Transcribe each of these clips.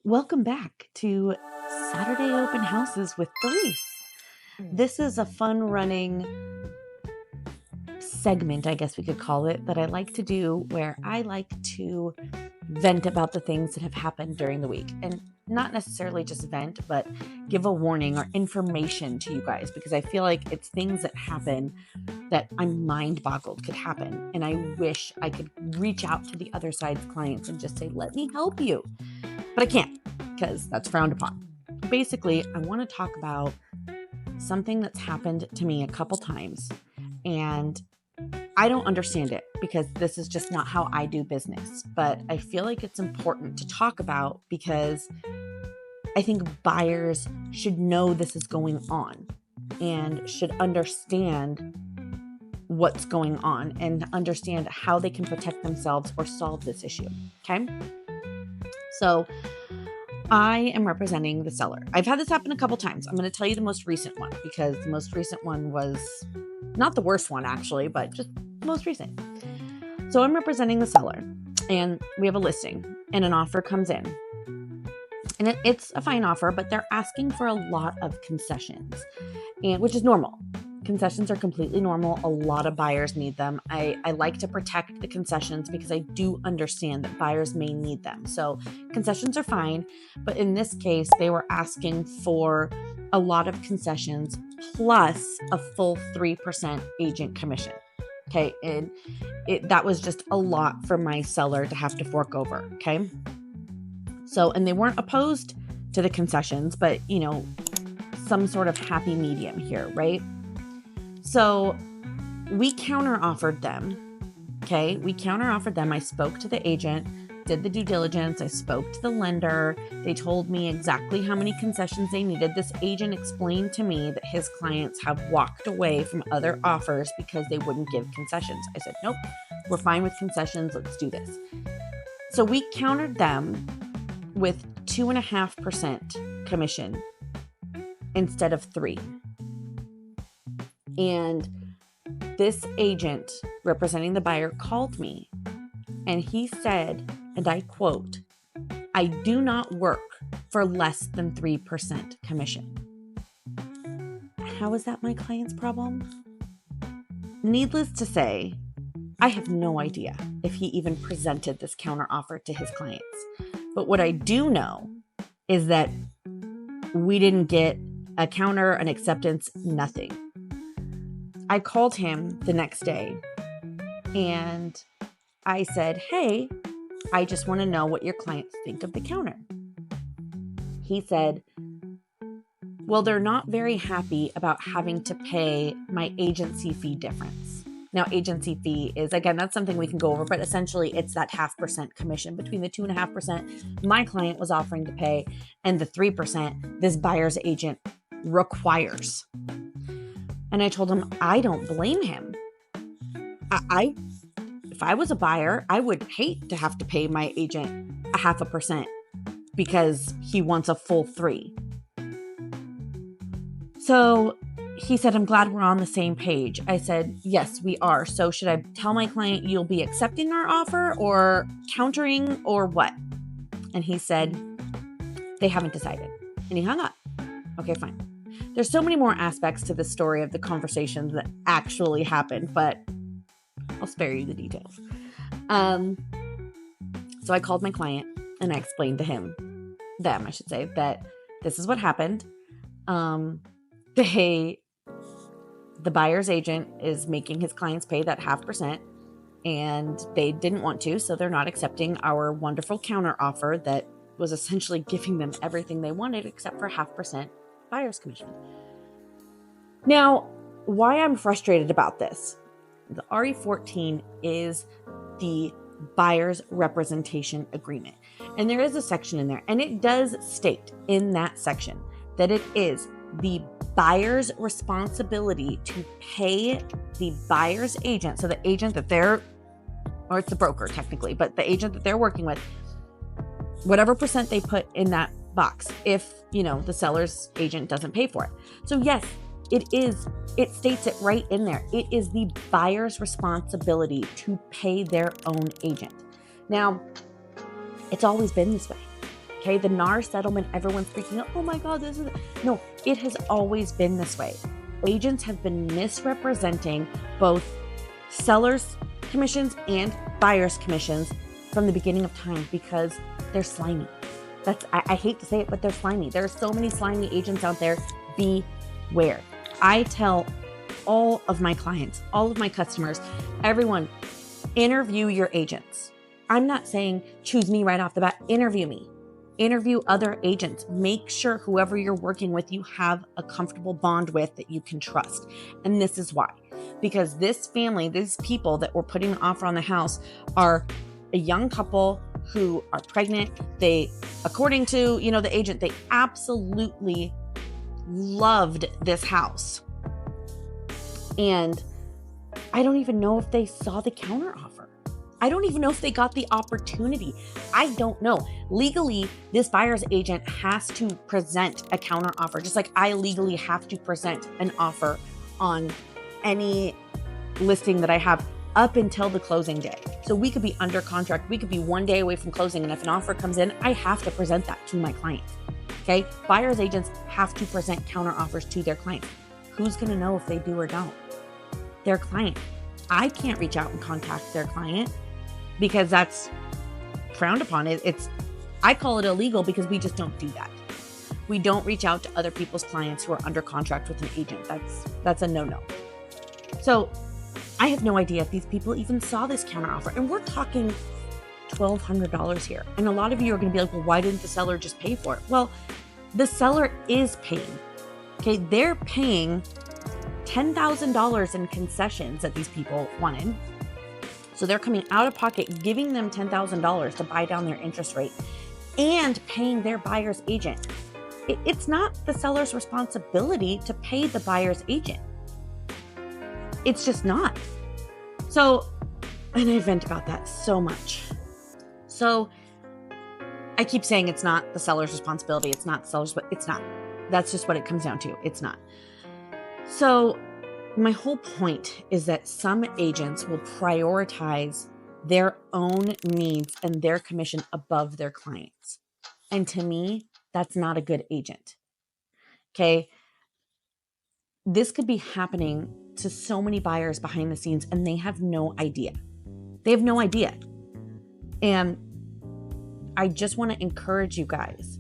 Welcome back to Saturday Open Houses with Denise. This is a fun running segment, I guess we could call it, that I like to do where I like to vent about the things that have happened during the week. And not necessarily just vent, but give a warning or information to you guys, because I feel like it's things that happen that I'm mind boggled could happen. And I wish I could reach out to the other side's clients and just say, let me help you. But I can't, because that's frowned upon. Basically, I want to talk about something that's happened to me a couple times, and I don't understand it because this is just not how I do business. But I feel like it's important to talk about because I think buyers should know this is going on and should understand what's going on and understand how they can protect themselves or solve this issue. Okay? So I am representing the seller. I've had this happen a couple times. I'm going to tell you the most recent one because the most recent one was not the worst one actually, but just the most recent. So I'm representing the seller and we have a listing and an offer comes in. And it's a fine offer, but they're asking for a lot of concessions, and which is normal. Concessions are completely normal. A lot of buyers need them. I like to protect the concessions because I do understand that buyers may need them. So concessions are fine. But in this case, they were asking for a lot of concessions plus a full 3% agent commission. Okay. And that was just a lot for my seller to have to fork over. Okay. So, and they weren't opposed to the concessions, but some sort of happy medium here, right? So we counter offered them. Okay. We counter offered them. I spoke to the agent, did the due diligence. I spoke to the lender. They told me exactly how many concessions they needed. This agent explained to me that his clients have walked away from other offers because they wouldn't give concessions. I said, nope, we're fine with concessions. Let's do this. So we countered them with 2.5% commission instead of 3%. And this agent representing the buyer called me and he said, and I quote, "I do not work for less than 3% commission." How is that my client's problem? Needless to say, I have no idea if he even presented this counter offer to his clients. But what I do know is that we didn't get a counter, an acceptance, nothing. I called him the next day and I said, "Hey, I just want to know what your clients think of the counter." He said, "Well, they're not very happy about having to pay my agency fee difference." Now, agency fee is, again, that's something we can go over, but essentially it's that 0.5% commission between the 2.5% my client was offering to pay and the 3% this buyer's agent requires. And I told him, I don't blame him. If I was a buyer, I would hate to have to pay my agent 0.5% because he wants a full 3%. So he said, "I'm glad we're on the same page." I said, "Yes, we are. So should I tell my client you'll be accepting our offer or countering or what?" And he said, "They haven't decided." And he hung up. Okay, fine. There's so many more aspects to the story of the conversations that actually happened, but I'll spare you the details. So I called my client and I explained to them, I should say, that this is what happened. The buyer's agent is making his clients pay that 0.5%, and they didn't want to, so they're not accepting our wonderful counter offer that was essentially giving them everything they wanted except for 0.5% buyer's commission. Now, why I'm frustrated about this, the RE14 is the buyer's representation agreement. And there is a section in there, and it does state in that section that it is the buyer's responsibility to pay the buyer's agent. So the agent that or it's the broker technically, but the agent that they're working with, whatever percent they put in that box if, the seller's agent doesn't pay for it. So yes, it states it right in there. It is the buyer's responsibility to pay their own agent. Now, it's always been this way. Okay, the NAR settlement, everyone's freaking out. Oh my God, no, it has always been this way. Agents have been misrepresenting both sellers' commissions and buyers' commissions from the beginning of time because they're slimy. I hate to say it, but they're slimy. There are so many slimy agents out there. Beware. I tell all of my clients, all of my customers, everyone, interview your agents. I'm not saying choose me right off the bat. Interview me. Interview other agents. Make sure whoever you're working with, you have a comfortable bond with that you can trust. And this is why. Because this family, these people that were putting an offer on the house are a young couple who are pregnant. They, according to, the agent, they absolutely loved this house. And I don't even know if they saw the counter offer. I don't even know if they got the opportunity. I don't know. Legally, this buyer's agent has to present a counter offer, just like I legally have to present an offer on any listing that I have up until the closing day. So we could be under contract. We could be one day away from closing. And if an offer comes in, I have to present that to my client. Okay. Buyer's agents have to present counter offers to their client. Who's going to know if they do or don't? Their client. I can't reach out and contact their client because that's frowned upon. I call it illegal because we just don't do that. We don't reach out to other people's clients who are under contract with an agent. That's a no-no. So I have no idea if these people even saw this counteroffer. And we're talking $1,200 here. And a lot of you are going to be like, well, why didn't the seller just pay for it? Well, the seller is paying. Okay, they're paying $10,000 in concessions that these people wanted. So they're coming out of pocket, giving them $10,000 to buy down their interest rate and paying their buyer's agent. It's not the seller's responsibility to pay the buyer's agent. It's just not. So, and I vent about that so much. So I keep saying it's not the seller's responsibility. It's not the seller's, but it's not. That's just what it comes down to. It's not. So my whole point is that some agents will prioritize their own needs and their commission above their clients. And to me, that's not a good agent. Okay. This could be happening to so many buyers behind the scenes and they have no idea. They have no idea. And I just want to encourage you guys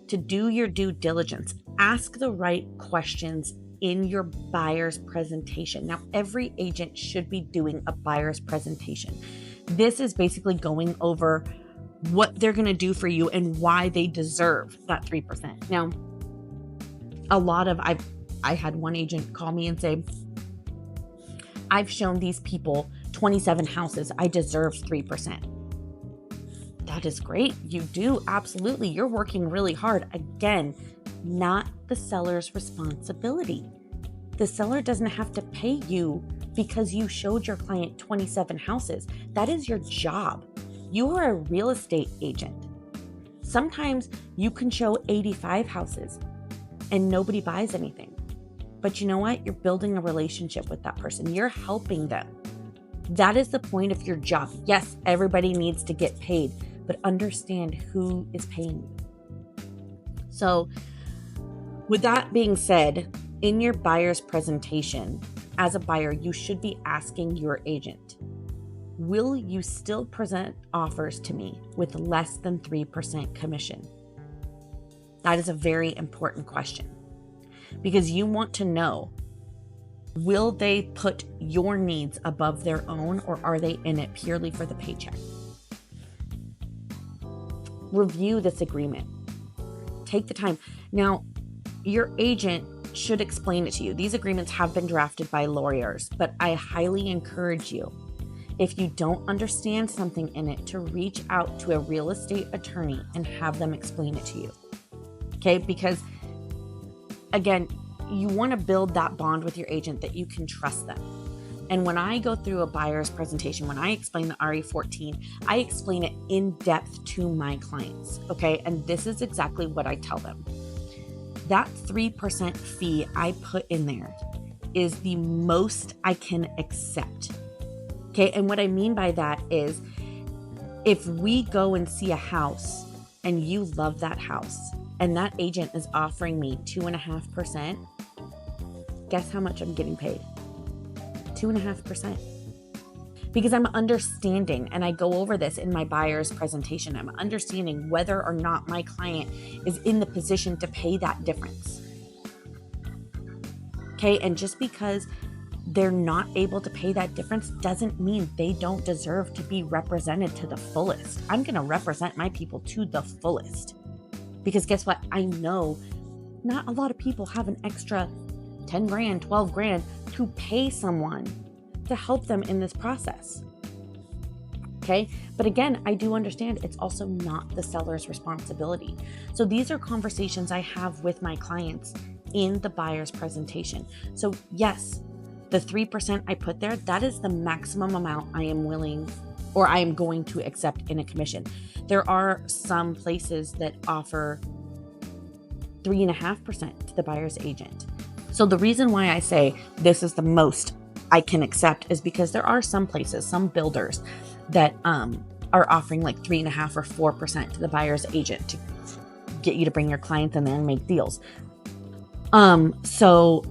to do your due diligence. Ask the right questions in your buyer's presentation. Now, every agent should be doing a buyer's presentation. This is basically going over what they're going to do for you and why they deserve that 3%. Now, I had one agent call me and say, I've shown these people 27 houses. I deserve 3%. That is great. You do. Absolutely. You're working really hard. Again, not the seller's responsibility. The seller doesn't have to pay you because you showed your client 27 houses. That is your job. You are a real estate agent. Sometimes you can show 85 houses and nobody buys anything. But you know what? You're building a relationship with that person. You're helping them. That is the point of your job. Yes, everybody needs to get paid, but understand who is paying you. So with that being said, in your buyer's presentation, as a buyer, you should be asking your agent, will you still present offers to me with less than 3% commission? That is a very important question because you want to know, will they put your needs above their own or are they in it purely for the paycheck? Review this agreement. Take the time. Now, your agent should explain it to you. These agreements have been drafted by lawyers, but I highly encourage you, if you don't understand something in it, to reach out to a real estate attorney and have them explain it to you. Okay? Because again, you want to build that bond with your agent that you can trust them. And when I go through a buyer's presentation, when I explain the RE14, I explain it in depth to my clients. Okay? And this is exactly what I tell them. That 3% fee I put in there is the most I can accept. Okay. And what I mean by that is if we go and see a house and you love that house, and that agent is offering me 2.5%, guess how much I'm getting paid? 2.5%. Because I'm understanding, and I go over this in my buyer's presentation, I'm understanding whether or not my client is in the position to pay that difference. Okay, and just because they're not able to pay that difference doesn't mean they don't deserve to be represented to the fullest. I'm going to represent my people to the fullest. Because guess what? I know not a lot of people have an extra 10 grand, 12 grand to pay someone to help them in this process. Okay. But again, I do understand it's also not the seller's responsibility. So these are conversations I have with my clients in the buyer's presentation. So yes, the 3% I put there, that is the maximum amount I am willing or I am going to accept in a commission. There are some places that offer 3.5% to the buyer's agent. So the reason why I say this is the most I can accept is because there are some places, some builders that are offering like 3.5 or 4% to the buyer's agent to get you to bring your clients in there and make deals. So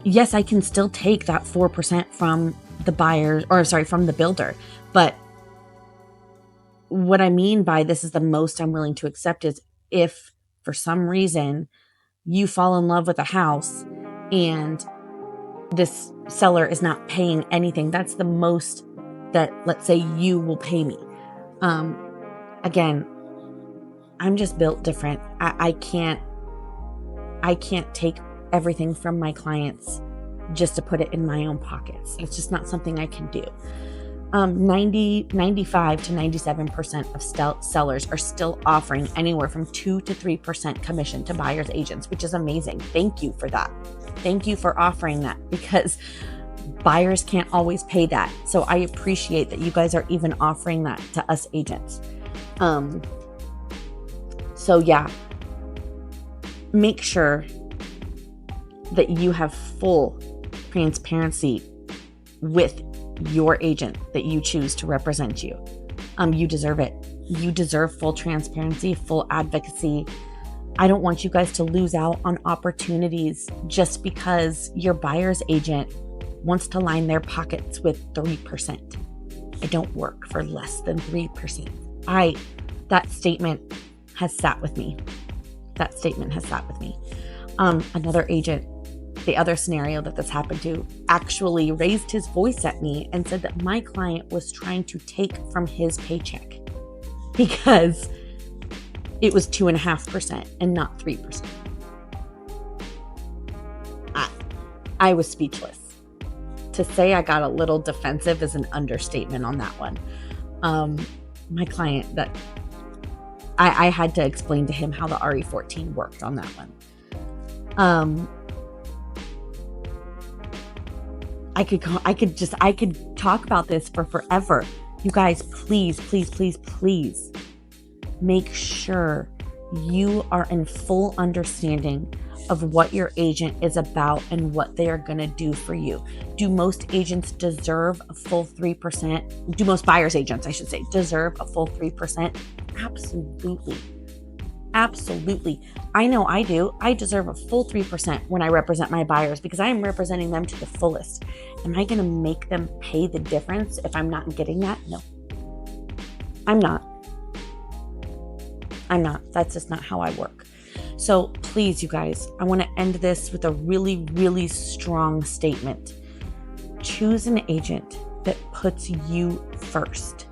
yes, I can still take that 4% from the buyer, or sorry, from the builder. But what I mean by this is the most I'm willing to accept is if for some reason you fall in love with a house and this seller is not paying anything, that's the most that, let's say, you will pay me. Again, I'm just built different. I can't take everything from my clients just to put it in my own pockets. It's just not something I can do. 95 to 97% of sellers are still offering anywhere from 2 to 3% commission to buyer's agents, which is amazing. Thank you for that. Thank you for offering that, because buyers can't always pay that. So I appreciate that you guys are even offering that to us agents. So yeah, make sure that you have full transparency with your agent that you choose to represent you. You deserve it. You deserve full transparency, full advocacy. I don't want you guys to lose out on opportunities just because your buyer's agent wants to line their pockets with 3%. I don't work for less than 3%. That statement has sat with me. That statement has sat with me. Another agent, the other scenario that this happened to, actually raised his voice at me and said that my client was trying to take from his paycheck because it was 2.5% and not 3%. I was speechless. To say I got a little defensive is an understatement on that one. My client, that I had to explain to him how the RE14 worked on that one. I could talk about this for forever. You guys, please, please, please, please make sure you are in full understanding of what your agent is about and what they are going to do for you. Do most agents deserve a full 3%? Do most buyer's agents, I should say, deserve a full 3%? Absolutely. Absolutely. I know I do. I deserve a full 3% when I represent my buyers because I am representing them to the fullest. Am I going to make them pay the difference if I'm not getting that? No. I'm not. That's just not how I work. So please, you guys, I want to end this with a really, really strong statement. Choose an agent that puts you first,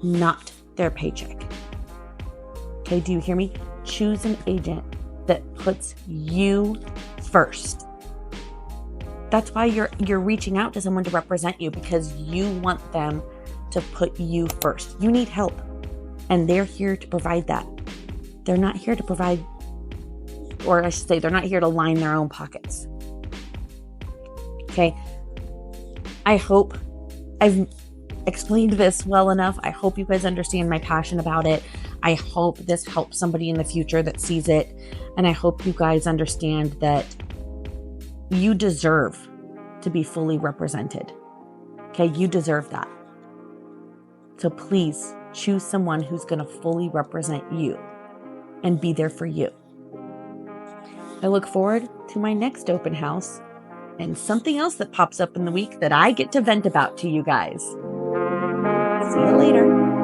not their paycheck. Okay, do you hear me? Choose an agent that puts you first. That's why you're reaching out to someone to represent you, because you want them to put you first. You need help, and they're here to provide that. They're not here to provide, or I should say, they're not here to line their own pockets. Okay. I hope I've explained this well enough. I hope you guys understand my passion about it. I hope this helps somebody in the future that sees it. And I hope you guys understand that you deserve to be fully represented. Okay, you deserve that. So please choose someone who's going to fully represent you. and be there for you. I look forward to my next open house and something else that pops up in the week that I get to vent about to you guys. See you later.